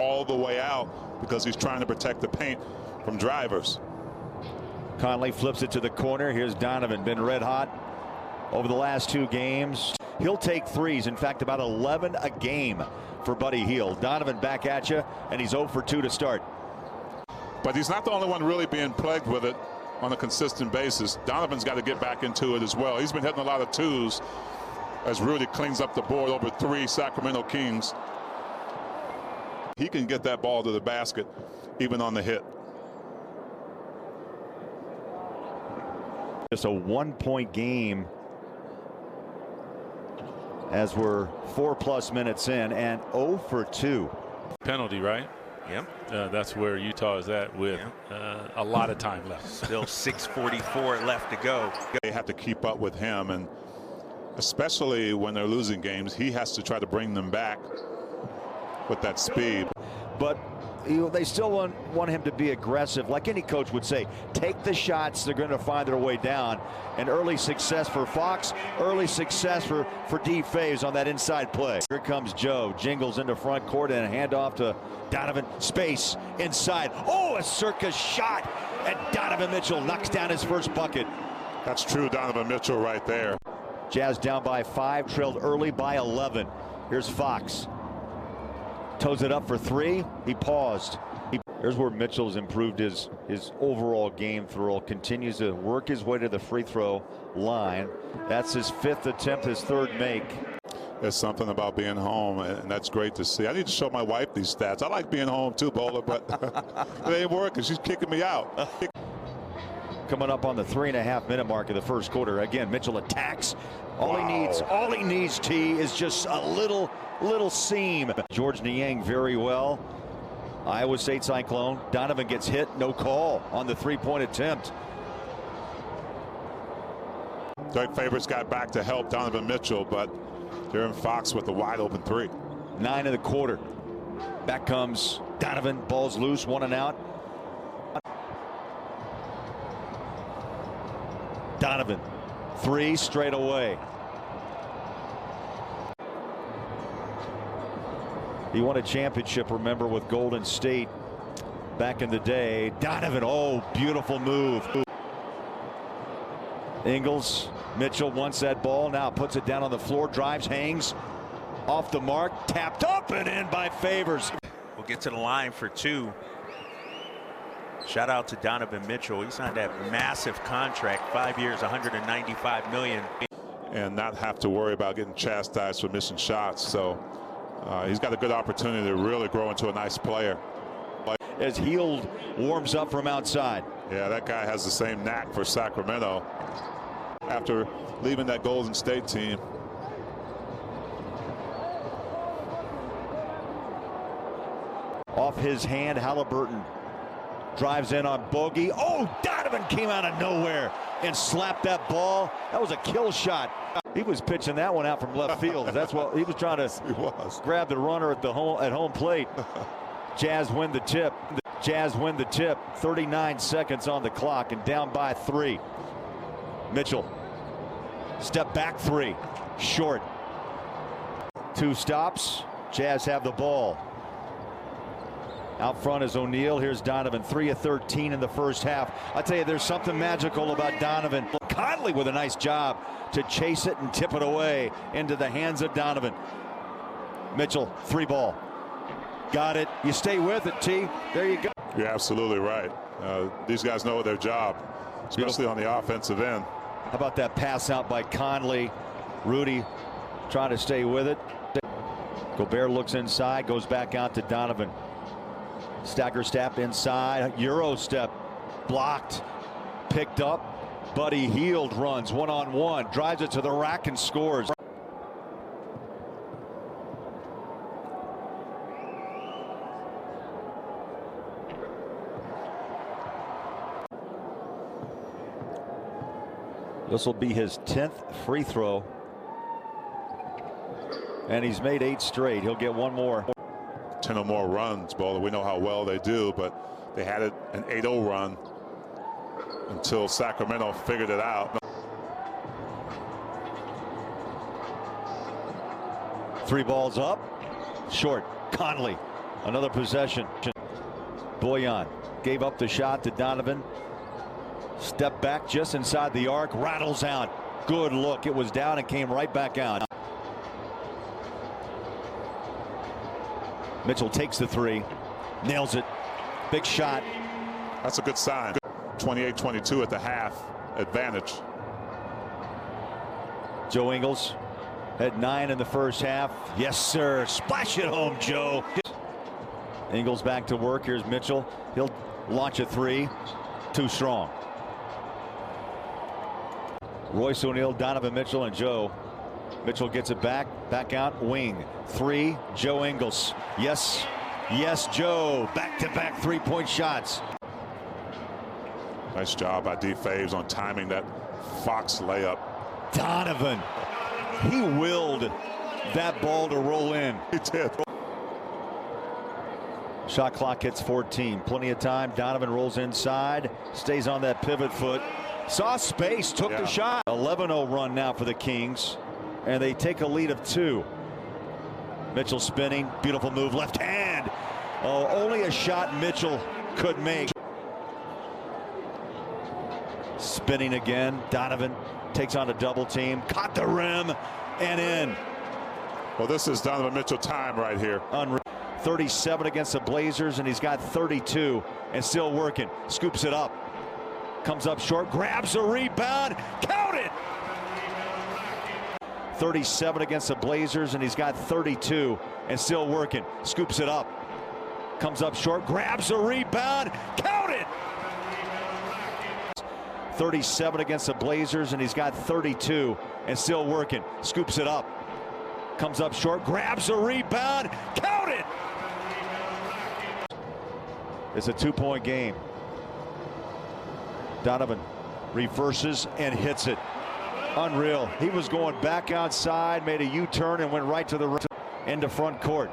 all the way out because he's trying to protect the paint from drivers. Conley flips it to the corner. Here's Donovan, been red hot over the last 2 games. He'll take threes. In fact, about 11 a game for Buddy Hield. Donovan back at you, and he's 0 for 2 to start. But he's not the only one really being plagued with it on a consistent basis. Donovan's got to get back into it as well. He's been hitting a lot of 2s as Rudy cleans up the board over 3 Sacramento Kings. He can get that ball to the basket even on the hit. Just a 1-point game as we're 4+ minutes in, and 0 for 2. Penalty, right? Yep. That's where Utah is at with a lot of time left. Still 6:44 left to go. They have to keep up with him, and especially when they're losing games, he has to try to bring them back with that speed. But they still want him to be aggressive. Like any coach would say, take the shots. They're going to find their way down. And early success for Fox, early success for D. Faves on that inside play. Here comes Joe. Jingles into front court and a handoff to Donovan. Space inside. Oh, a circus shot. And Donovan Mitchell knocks down his first bucket. That's true Donovan Mitchell right there. Jazz down by 5, trailed early by 11. Here's Fox. Toes it up for 3. He paused. Here's where Mitchell's improved his overall game throw. Continues to work his way to the free throw line. That's his 5th attempt, his 3rd make. There's something about being home, and that's great to see. I need to show my wife these stats. I like being home too, Bowler, but it ain't working. She's kicking me out. Coming up on the 3.5-minute mark of the first quarter. Again, Mitchell attacks. All he needs, T, is just a little seam. George Niang very well. Iowa State Cyclone. Donovan gets hit, no call on the 3-point attempt. Doug Favors got back to help Donovan Mitchell, but Darren Fox with the wide open 3. 9 in the quarter. Back comes Donovan. Ball's loose, 1 and out. Donovan, 3 straight away. He won a championship, remember, with Golden State back in the day. Donovan, oh, beautiful move. Ingles, Mitchell wants that ball, now puts it down on the floor, drives, hangs, off the mark, tapped up and in by Favors. We'll get to the line for 2. Shout out to Donovan Mitchell. He signed that massive contract, 5 years, $195 million. And not have to worry about getting chastised for missing shots. So he's got a good opportunity to really grow into a nice player. As Hield warms up from outside. Yeah, that guy has the same knack for Sacramento after leaving that Golden State team. Off his hand, Halliburton drives in on Bogey. Oh, Donovan came out of nowhere and slapped that ball. That was a kill shot. He was pitching that one out from left field. That's what he was trying to grab the runner at home plate. Jazz win the tip. Jazz win the tip. 39 seconds on the clock and down by 3. Mitchell. Step back 3. Short. 2 stops. Jazz have the ball. Out front is O'Neal. Here's Donovan. 3 of 13 in the first half. I tell you, there's something magical about Donovan. Conley with a nice job to chase it and tip it away into the hands of Donovan. Mitchell, 3 ball. Got it. You stay with it, T. There you go. You're absolutely right. These guys know their job, especially on the offensive end. How about that pass out by Conley? Rudy trying to stay with it. Gobert looks inside, goes back out to Donovan. Stagger step inside, Euro step, blocked, picked up. Buddy Hield runs one-on-one, drives it to the rack and scores. This will be his 10th free throw. And he's made 8 straight. He'll get 1 more. 10 or more runs, Bowler. We know how well they do, but they had an 8-0 run until Sacramento figured it out. 3 balls up. Short. Conley. Another possession. Boyan gave up the shot to Donovan. Step back just inside the arc. Rattles out. Good look. It was down and came right back out. Mitchell takes the three. Nails it. Big shot. That's a good sign. 28-22 at the half. Advantage. Joe Ingles had 9 in the first half. Yes, sir. Splash it home, Joe. Ingles back to work. Here's Mitchell. He'll launch a three. Too strong. Royce O'Neal, Donovan Mitchell, and Joe. Mitchell gets it back. Back out. Wing. Three. Joe Ingles. Yes. Yes, Joe. Back-to-back three-point shots. Nice job by D. Faves on timing that Fox layup. Donovan. He willed that ball to roll in. He did. Shot clock hits 14. Plenty of time. Donovan rolls inside. Stays on that pivot foot. Saw space. Took the shot. 11-0 run now for the Kings. And they take a lead of 2. Mitchell spinning. Beautiful move. Left hand. Oh, only a shot Mitchell could make. Spinning again. Donovan takes on a double team. Caught the rim and in. Well, this is Donovan Mitchell time right here. Unreal. 37 against the Blazers, and he's got 32 and still working. Scoops it up. Comes up short. Grabs a rebound. Count it. 37 against the Blazers, and he's got 32 and still working. Scoops it up. Comes up short. Grabs a rebound. Count it. 37 against the Blazers, and he's got 32 and still working. Scoops it up. Comes up short. Grabs a rebound. Count it. It's a 2-point game. Donovan reverses and hits it. Unreal. He was going back outside, made a U-turn and went right to the into front court.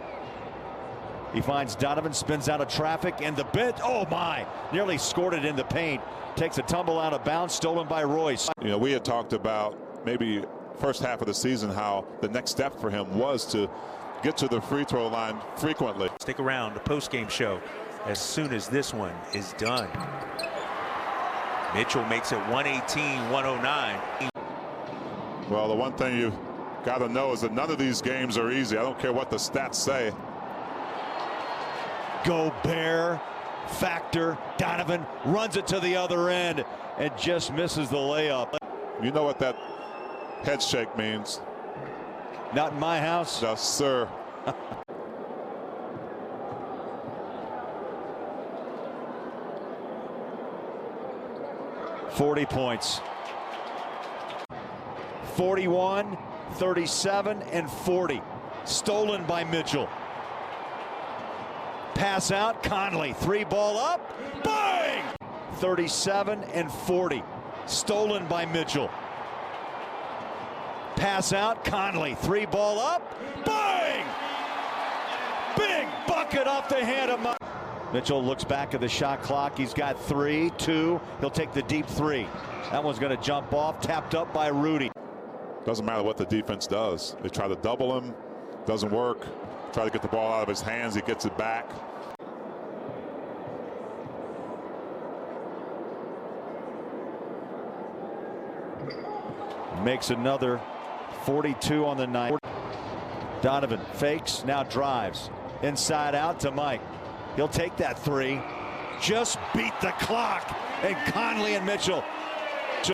He finds Donovan, spins out of traffic, and the bit, oh my, nearly scored it in the paint. Takes a tumble out of bounds, stolen by Royce. You know, we had talked about maybe first half of the season how the next step for him was to get to the free throw line frequently. Stick around, the post-game show, as soon as this one is done. Mitchell makes it 118-109. Well, the one thing you got to know is that none of these games are easy. I don't care what the stats say. Gobert, factor. Donovan runs it to the other end and just misses the layup. You know what that head shake means. Not in my house. Yes, sir. 40 points. 41, 37, and 40. Stolen by Mitchell. Pass out. Conley. 3-ball up. Bang! 37 and 40. Stolen by Mitchell. Pass out. Conley. 3-ball up. Bang! Big bucket off the hand of Mitchell looks back at the shot clock. He's got 3, 2. He'll take the deep 3. That one's going to jump off. Tapped up by Rudy. Doesn't matter what the defense does. They try to double him. Doesn't work. Try to get the ball out of his hands. He gets it back. Makes another 42 on the night. Donovan fakes, now drives. Inside out to Mike. He'll take that 3. Just beat the clock. And Conley and Mitchell